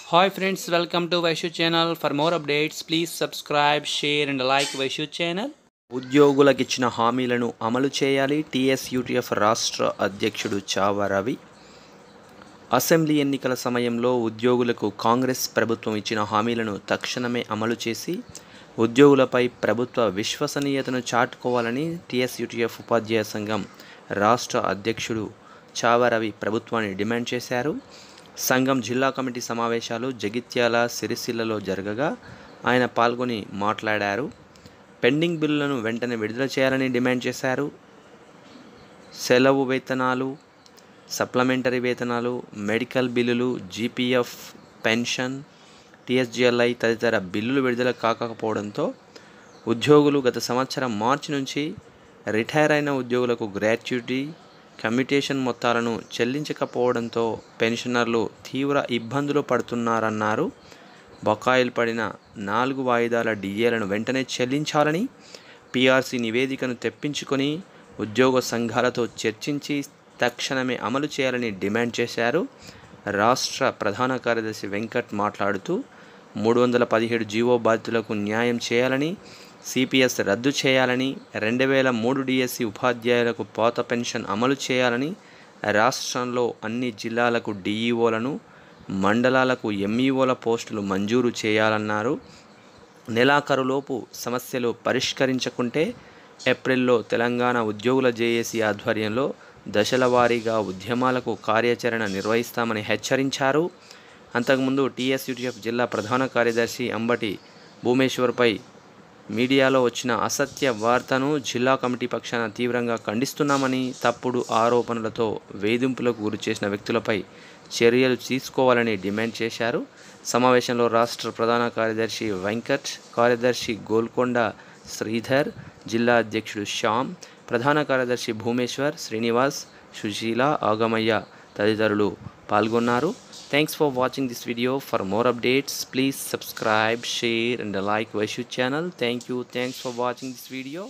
Hi friends, welcome to Vaishu channel. For more updates, please subscribe, share and like Vaishu channel. ఉద్యోగులకిచ్చిన హామీలను అమలు చేయాలి. TSUTF రాష్ట్ర అధ్యక్షుడు చావ Ravi. Assembly ఎన్నికల సమయంలో ఉద్యోగులకు కాంగ్రెస్ ప్రభుత్వం ఇచ్చిన హామీలను తక్షణమే అమలు చేసి ఉద్యోగులపై ప్రభుత్వ విశ్వసనీయతను చాటుకోవాలని టీఎస్యూటీఎఫ్ ఉపాధ్యాయ సంఘం రాష్ట్ర అధ్యక్షుడు చావ రవి ప్రభుత్వాన్ని డిమాండ్ చేశారు. సంఘం జిల్లా కమిటీ సమావేశాలు జగిత్యాల, సిరిసిల్లలో జరగగా ఆయన పాల్గొని మాట్లాడారు. పెండింగ్ బిల్లులను వెంటనే విడుదల చేయాలని డిమాండ్ చేశారు. సెలవు వేతనాలు, సప్లిమెంటరీ వేతనాలు, మెడికల్ బిల్లులు, జీపీఎఫ్, పెన్షన్, టీఎస్జీఎల్ఐ తదితర బిల్లులు విడుదల కాకపోవడంతో ఉద్యోగులు గత సంవత్సరం మార్చి నుంచి రిటైర్ అయిన ఉద్యోగులకు గ్రాట్యుటీ, కమ్యూటేషన్ మొత్తాలను చెల్లించకపోవడంతో పెన్షనర్లు తీవ్ర ఇబ్బందులు పడుతున్నారన్నారు. బకాయిలు పడిన 4 వాయిదాల డిఏలను వెంటనే చెల్లించాలని, పీఆర్సీ నివేదికను తెప్పించుకొని ఉద్యోగ సంఘాలతో చర్చించి తక్షణమే అమలు చేయాలని డిమాండ్ చేశారు. రాష్ట్ర ప్రధాన కార్యదర్శి వెంకట్ మాట్లాడుతూ 317 జీవో బాధితులకు న్యాయం చేయాలని, సిపిఎస్ రద్దు చేయాలని, 2003 డిఎస్సి ఉపాధ్యాయులకు పాత పెన్షన్ అమలు చేయాలని, రాష్ట్రంలో అన్ని జిల్లాలకు డిఈఓలను, మండలాలకు ఎంఈఓల పోస్టులు మంజూరు చేయాలన్నారు. నెలాఖరులోపు సమస్యలు పరిష్కరించకుంటే ఏప్రిల్లో తెలంగాణ ఉద్యోగుల జేఏసీ ఆధ్వర్యంలో దశల వారీగా ఉద్యమాలకు కార్యాచరణ నిర్వహిస్తామని హెచ్చరించారు. అంతకుముందు టీఎస్యూటీఎఫ్ జిల్లా ప్రధాన కార్యదర్శి అంబటి భూమేశ్వర్పై మీడియాలో వచ్చిన అసత్య వార్తను జిల్లా కమిటీ పక్షాన తీవ్రంగా ఖండిస్తున్నామని, తప్పుడు ఆరోపణలతో వేధింపులకు గురి చేసిన వ్యక్తులపై చర్యలు తీసుకోవాలని డిమాండ్ చేశారు. సమావేశంలో రాష్ట్ర ప్రధాన కార్యదర్శి వెంకట్, కార్యదర్శి గోల్కొండ శ్రీధర్, జిల్లా అధ్యక్షుడు శ్యామ్, ప్రధాన కార్యదర్శి భూమేశ్వర్, శ్రీనివాస్, సుశీల, ఆగమయ్య తదితరులు పాల్గొన్నారు. Thanks for watching this video. For more updates, please subscribe, share and like Vaishu channel. Thank you. Thanks for watching this video.